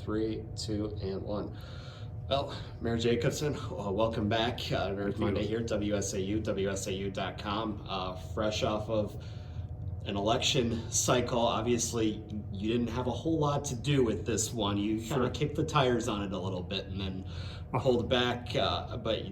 3, 2, and 1. Well, Mayor Jacobson, welcome back. Nerd Monday here, WSAU, WSAU.com. Fresh off of an election cycle, obviously you didn't have a whole lot to do with this one. You kind of kicked the tires on it a little bit and then pulled back. But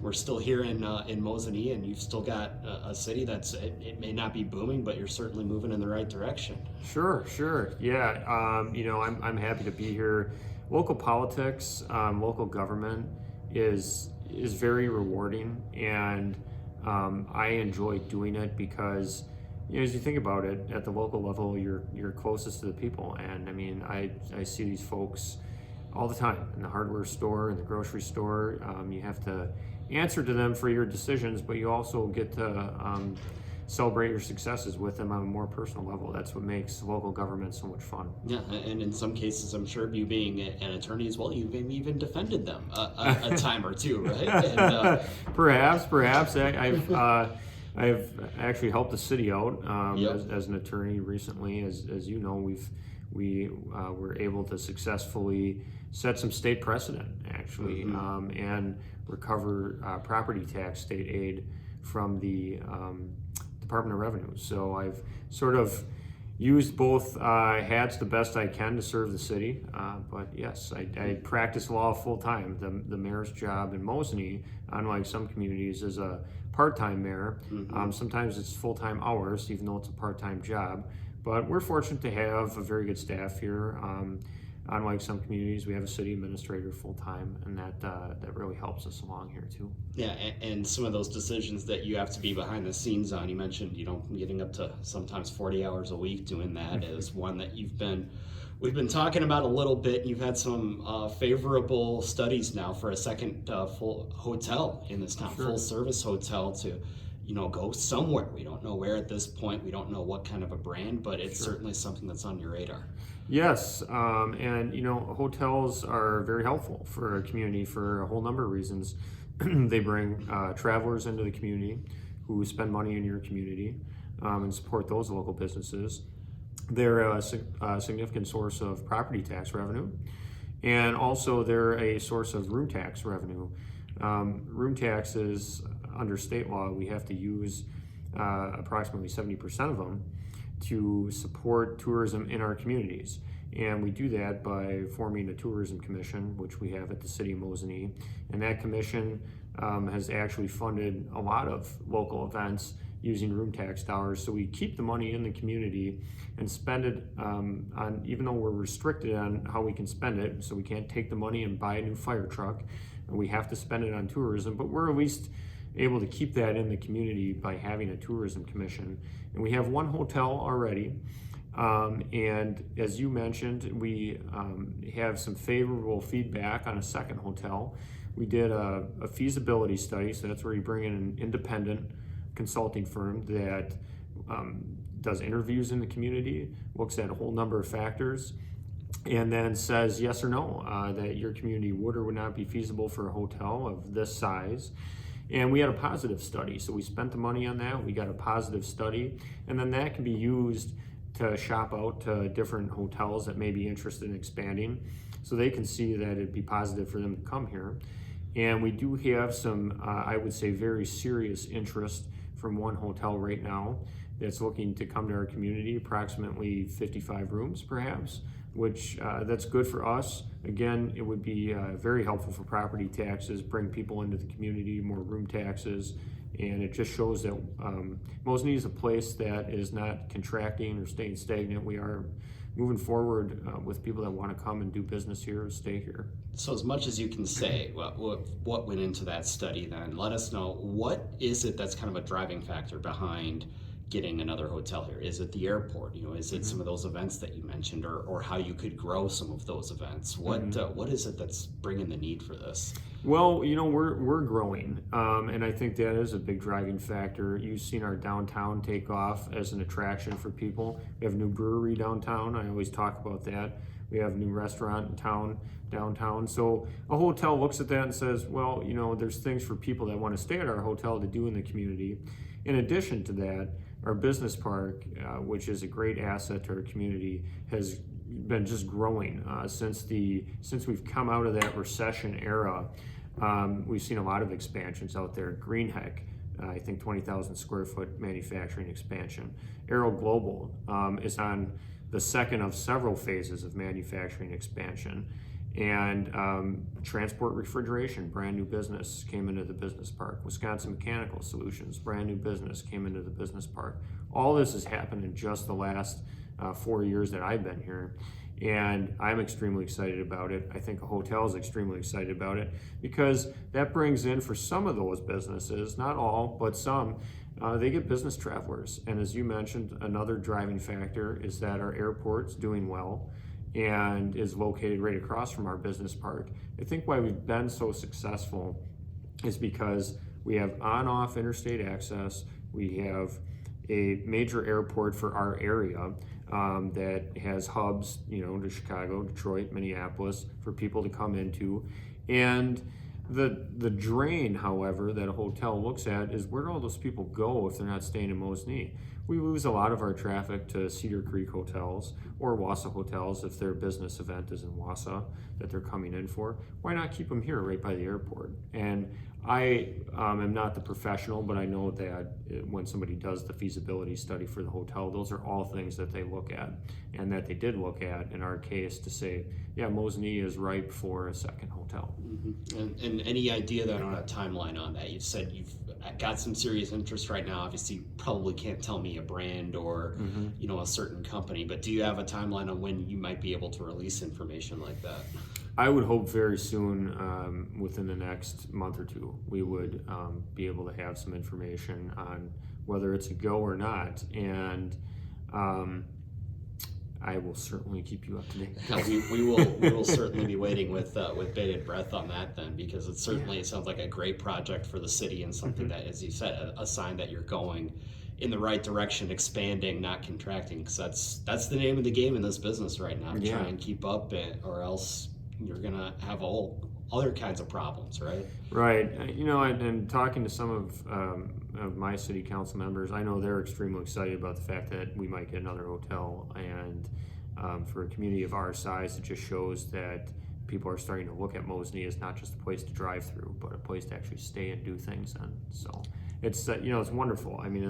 we're still here in Mosinee, and you've still got a city that's it may not be booming, but you're certainly moving in the right direction. Sure. Yeah. I'm happy to be here. Local politics, local government is very rewarding, and I enjoy doing it because, as you think about it, at the local level, you're closest to the people. And I mean, I see these folks all the time in the hardware store, in the grocery store. You have to answer to them for your decisions, but you also get to celebrate your successes with them on a more personal level. That's what makes local government so much fun. Yeah, and in some cases, I'm sure you being an attorney as well, you've even defended them a time or two, right? And, perhaps. I've actually helped the city out as an attorney recently. As you know, we were able to successfully set some state precedent, actually, and recover property tax state aid from the Department of Revenue. So I've sort of used both hats the best I can to serve the city. But yes, I practice law full time. The mayor's job in Mosinee, unlike some communities, is a part-time mayor. Sometimes it's full-time hours, even though it's a part-time job. But we're fortunate to have a very good staff here. Unlike some communities, we have a city administrator full-time, and that really helps us along here too. Yeah, and some of those decisions that you have to be behind the scenes on, you mentioned, getting up to sometimes 40 hours a week doing that is one that we've been talking about a little bit. You've had some favorable studies now for a second full hotel in this town, full service hotel to go somewhere. We don't know where at this point. We don't know what kind of a brand, but it's certainly something that's on your radar. Yes, and hotels are very helpful for a community for a whole number of reasons. They bring travelers into the community who spend money in your community and support those local businesses. They're a significant source of property tax revenue, and also they're a source of room tax revenue. Room taxes, under state law, we have to use approximately 70% of them to support tourism in our communities. And we do that by forming a tourism commission, which we have at the city of Mosinee. And that commission has actually funded a lot of local events using room tax dollars. So we keep the money in the community and spend it on, even though we're restricted on how we can spend it, so we can't take the money and buy a new fire truck, and we have to spend it on tourism, but we're at least able to keep that in the community by having a tourism commission. And we have one hotel already. And as you mentioned, we have some favorable feedback on a second hotel. We did a feasibility study, so that's where you bring in an independent consulting firm that does interviews in the community, looks at a whole number of factors, and then says yes or no, that your community would or would not be feasible for a hotel of this size. And we had a positive study, so we spent the money on that. We got a positive study, and then that can be used to shop out to different hotels that may be interested in expanding, so they can see that it'd be positive for them to come here. And we do have some, I would say, very serious interest from one hotel right now that's looking to come to our community, approximately 55 rooms perhaps, which that's good for us. Again, it would be very helpful for property taxes, bring people into the community, more room taxes, and it just shows that Mosinee is a place that is not contracting or staying stagnant. We are moving forward with people that want to come and do business here, stay here. So as much as you can say, what went into that study then, let us know, what is it that's kind of a driving factor behind getting another hotel here? Is it the airport? Is it some of those events that you mentioned, or how you could grow some of those events? What is it that's bringing the need for this? Well, we're growing, and I think that is a big driving factor. You've seen our downtown take off as an attraction for people. We have a new brewery downtown. I always talk about that. We have a new restaurant in town, downtown. So a hotel looks at that and says, well, there's things for people that want to stay at our hotel to do in the community. In addition to that, our business park, which is a great asset to our community, has been just growing since we've come out of that recession era. We've seen a lot of expansions out there. Greenheck, I think 20,000 square foot manufacturing expansion. Aero Global is on the second of several phases of manufacturing expansion. And Transport Refrigeration, brand new business, came into the business park. Wisconsin Mechanical Solutions, brand new business, came into the business park. All this has happened in just the last 4 years that I've been here. And I'm extremely excited about it. I think a hotel is extremely excited about it because that brings in, for some of those businesses, not all, but some, they get business travelers. And as you mentioned, another driving factor is that our airport's doing well and is located right across from our business park. I think why we've been so successful is because we have on-off interstate access. We have a major airport for our area that has hubs, to Chicago, Detroit, Minneapolis, for people to come into. And the drain, however, that a hotel looks at is where do all those people go if they're not staying in Mosney? We lose a lot of our traffic to Cedar Creek hotels or Wausau hotels if their business event is in Wausau that they're coming in for. Why not keep them here right by the airport? And I am not the professional, but I know that when somebody does the feasibility study for the hotel, those are all things that they look at and that they did look at in our case to say, yeah, Mosney is ripe for a second hotel. Mm-hmm. And any idea that on a timeline on that? You've said you've got some serious interest right now. Obviously, you probably can't tell me a brand or a certain company, but do you have a timeline on when you might be able to release information like that? I would hope very soon, within the next month or two, we would be able to have some information on whether it's a go or not. And I will certainly keep you up to date. we will certainly be waiting with bated breath on that then, because it sounds like a great project for the city and something that, as you said, a sign that you're going in the right direction, expanding, not contracting, because that's the name of the game in this business right now. Try and keep up, or else you're gonna have all other kinds of problems, right? Right. And talking to some of my city council members, I know they're extremely excited about the fact that we might get another hotel. And for a community of our size, it just shows that people are starting to look at Mosney as not just a place to drive through, but a place to actually stay and do things in. So it's it's wonderful. I mean,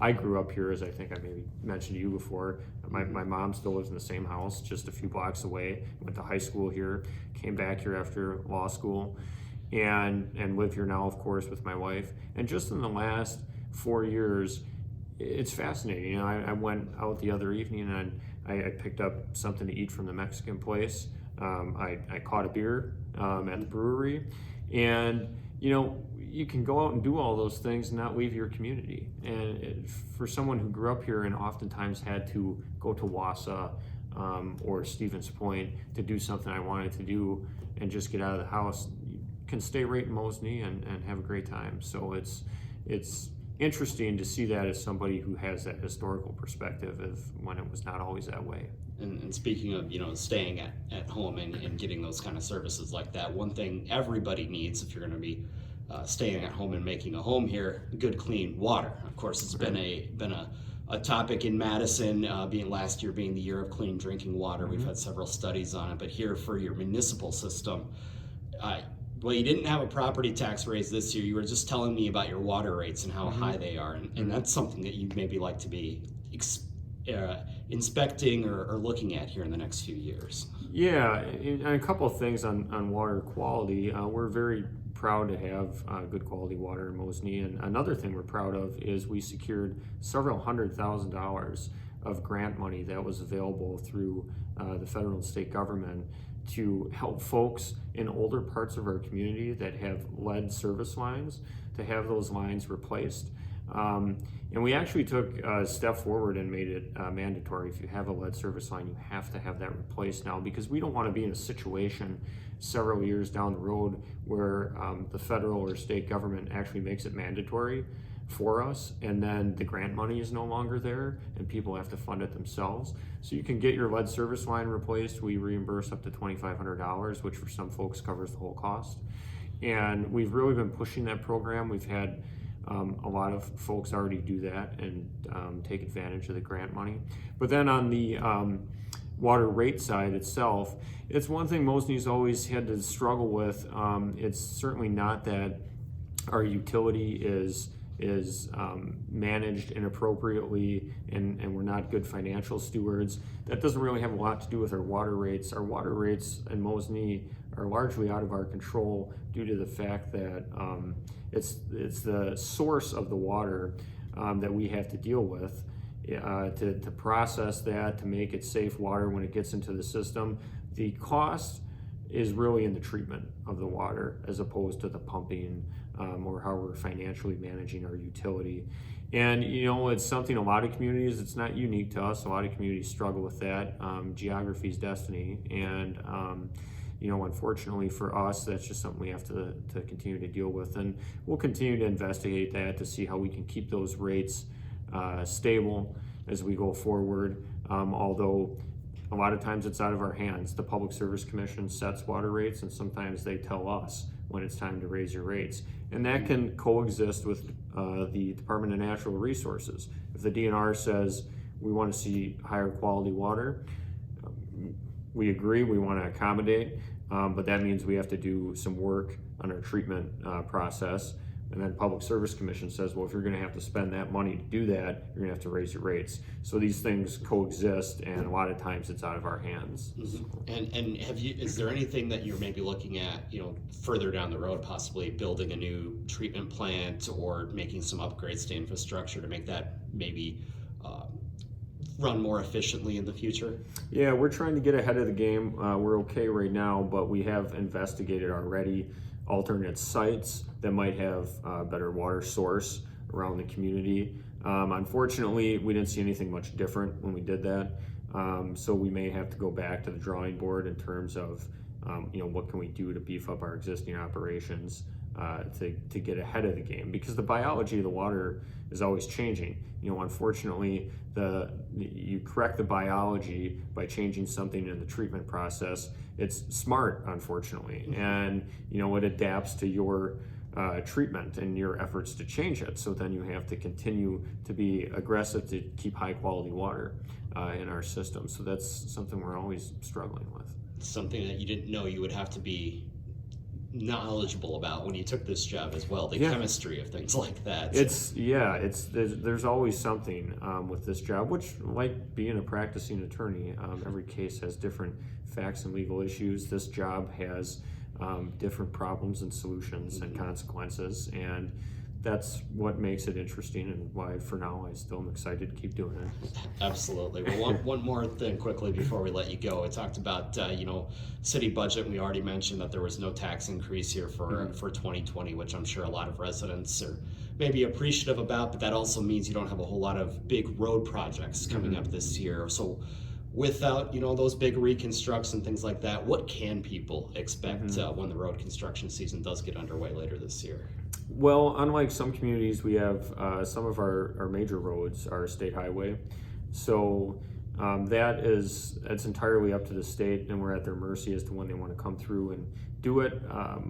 I grew up here, as I think I maybe mentioned to you before. My mom still lives in the same house, just a few blocks away. Went to high school here, came back here after law school, and live here now, of course, with my wife. And just in the last 4 years, it's fascinating. I went out the other evening and I picked up something to eat from the Mexican place. I caught a beer at the brewery, and you can go out and do all those things and not leave your community. And for someone who grew up here and oftentimes had to go to Wausau or Stevens Point to do something I wanted to do and just get out of the house, you can stay right in Mosney and have a great time. So it's interesting to see that as somebody who has that historical perspective of when it was not always that way. And speaking of, staying at home and getting those kind of services like that, one thing everybody needs if you're going to be staying at home and making a home here, good clean water. Of course, it's been a topic in Madison, last year being the year of clean drinking water. We've had several studies on it, but here for your municipal system, you didn't have a property tax raise this year. You were just telling me about your water rates and how high they are, and that's something that you'd maybe like to be inspecting or looking at here in the next few years. Yeah, and a couple of things on water quality. We're very proud to have good quality water in Mosney, and another thing we're proud of is we secured several $100,000 of grant money that was available through the federal and state government to help folks in older parts of our community that have lead service lines to have those lines replaced. And we actually took a step forward and made it mandatory. If you have a lead service line, you have to have that replaced now, because we don't want to be in a situation several years down the road where the federal or state government actually makes it mandatory for us, and then the grant money is no longer there and people have to fund it themselves. So you can get your lead service line replaced. We reimburse up to $2,500, which for some folks covers the whole cost. And we've really been pushing that program. We've had a lot of folks already do that and take advantage of the grant money. But then on the water rate side itself, it's one thing Mosney's always had to struggle with. It's certainly not that our utility is managed inappropriately and we're not good financial stewards. That doesn't really have a lot to do with our water rates. Our water rates in Mosney are largely out of our control due to the fact that it's the source of the water that we have to deal with to process that, to make it safe water when it gets into the system. The cost is really in the treatment of the water as opposed to the pumping or how we're financially managing our utility. And it's something a lot of communities, it's not unique to us, a lot of communities struggle with that. Geography is destiny, and unfortunately for us, that's just something we have to continue to deal with. And we'll continue to investigate that to see how we can keep those rates stable as we go forward, although a lot of times it's out of our hands. The Public Service Commission sets water rates, and sometimes they tell us when it's time to raise your rates. And that can coexist with the Department of Natural Resources. If the DNR says we want to see higher quality water, we agree, we want to accommodate, but that means we have to do some work on our treatment process. And then Public Service Commission says, well, if you're going to have to spend that money to do that, you're going to have to raise your rates. So these things coexist, and a lot of times it's out of our hands. Mm-hmm. And is there anything that you're maybe looking at, further down the road, possibly building a new treatment plant or making some upgrades to infrastructure to make that maybe run more efficiently in the future? Yeah, we're trying to get ahead of the game. We're okay right now, but we have investigated already alternate sites that might have a better water source around the community. Unfortunately, we didn't see anything much different when we did that. So we may have to go back to the drawing board in terms of what can we do to beef up our existing operations to get ahead of the game, because the biology of the water is always changing. Unfortunately, you correct the biology by changing something in the treatment process. It's smart, unfortunately, and it adapts to your treatment and your efforts to change it. So then you have to continue to be aggressive to keep high quality water in our system. So that's something we're always struggling with. Something that you didn't know you would have to be knowledgeable about when you took this job as well, the chemistry of things like that. There's always something with this job, which, like being a practicing attorney, every case has different facts and legal issues. This job has different problems and solutions and consequences, and that's what makes it interesting, and why for now I still am excited to keep doing it. Absolutely. Well, one more thing quickly before we let you go. I talked about city budget, and we already mentioned that there was no tax increase here for 2020, which I'm sure a lot of residents are maybe appreciative about, but that also means you don't have a whole lot of big road projects coming up this year. So without those big reconstructs and things like that, what can people expect when the road construction season does get underway later this year? Well, unlike some communities, we have some of our major roads are state highway, so it's entirely up to the state, and we're at their mercy as to when they want to come through and do it.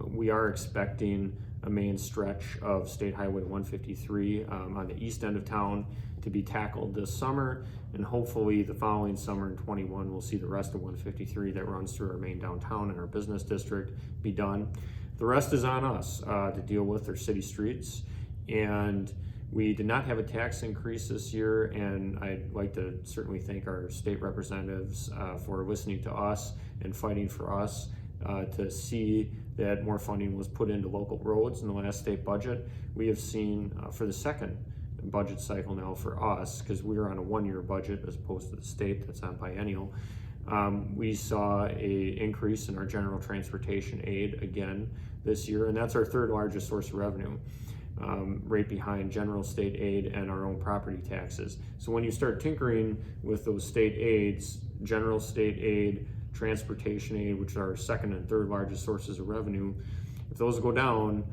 We are expecting a main stretch of State Highway 153 on the east end of town to be tackled this summer, and hopefully the following summer in 21 we'll see the rest of 153 that runs through our main downtown and our business district be done. The rest is on us to deal with our city streets, and we did not have a tax increase this year, and I'd like to certainly thank our state representatives for listening to us and fighting for us to see that more funding was put into local roads in the last state budget. We have seen for the second budget cycle now for us, because we are on a one-year budget as opposed to the state that's on biennial, we saw a increase in our general transportation aid again this year, and that's our third largest source of revenue, right behind general state aid and our own property taxes. So when you start tinkering with those state aids, general state aid, transportation aid, which are our second and third largest sources of revenue, if those go down,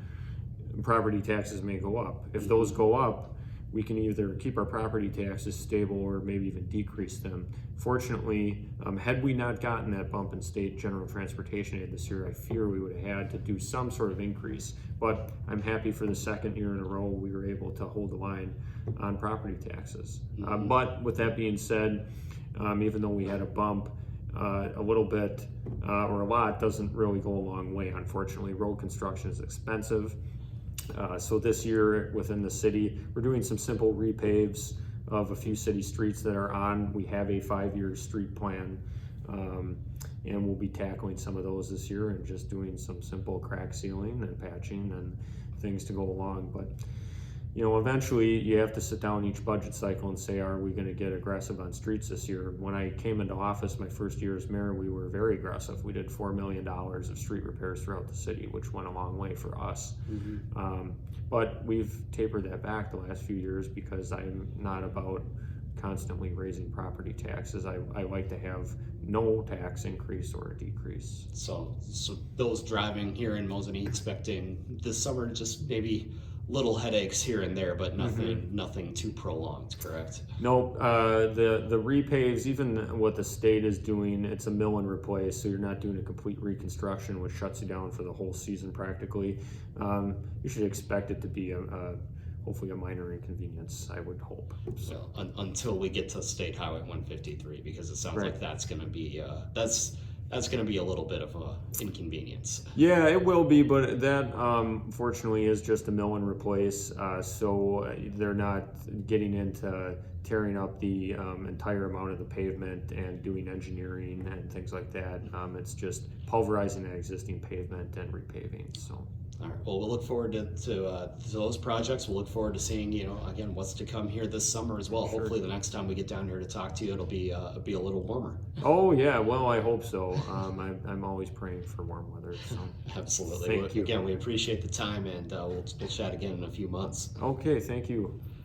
property taxes may go up. If those go up, we can either keep our property taxes stable or maybe even decrease them. Fortunately, had we not gotten that bump in state general transportation aid this year, I fear we would have had to do some sort of increase. But I'm happy for the second year in a row we were able to hold the line on property taxes. But with that being said, even though we had a bump, a little bit or a lot doesn't really go a long way. Unfortunately, road construction is expensive. So this year within the city, we're doing some simple repaves of a few city streets that are on. We have a 5-year street plan, and we'll be tackling some of those this year and just doing some simple crack sealing and patching and things to go along. But eventually you have to sit down each budget cycle and say, are we going to get aggressive on streets this year? When I came into office my first year as mayor, we were very aggressive. We did $4 million of street repairs throughout the city, which went a long way for us. But we've tapered that back the last few years because I'm not about constantly raising property taxes. I like to have no tax increase or a decrease. So those driving here in Mosinee expecting this summer just maybe little headaches here and there, but nothing too prolonged, correct? No, the repaves, even what the state is doing, it's a mill and replace, so you're not doing a complete reconstruction, which shuts you down for the whole season practically. You should expect it to be hopefully a minor inconvenience, I would hope. So until we get to State Highway 153, because it sounds like that's going to be that's going to be a little bit of a inconvenience. Yeah, it will be, but that fortunately is just a mill and replace, so they're not getting into tearing up the entire amount of the pavement and doing engineering and things like that. It's just pulverizing that existing pavement and repaving. So. All right. Well, we'll look forward to those projects. We'll look forward to seeing, again, what's to come here this summer as well. Sure. Hopefully, the next time we get down here to talk to you, it'll be a little warmer. Oh yeah, well, I hope so. I'm always praying for warm weather. So. Absolutely. Thank you. Again, we appreciate the time, and we'll chat again in a few months. Okay. Thank you.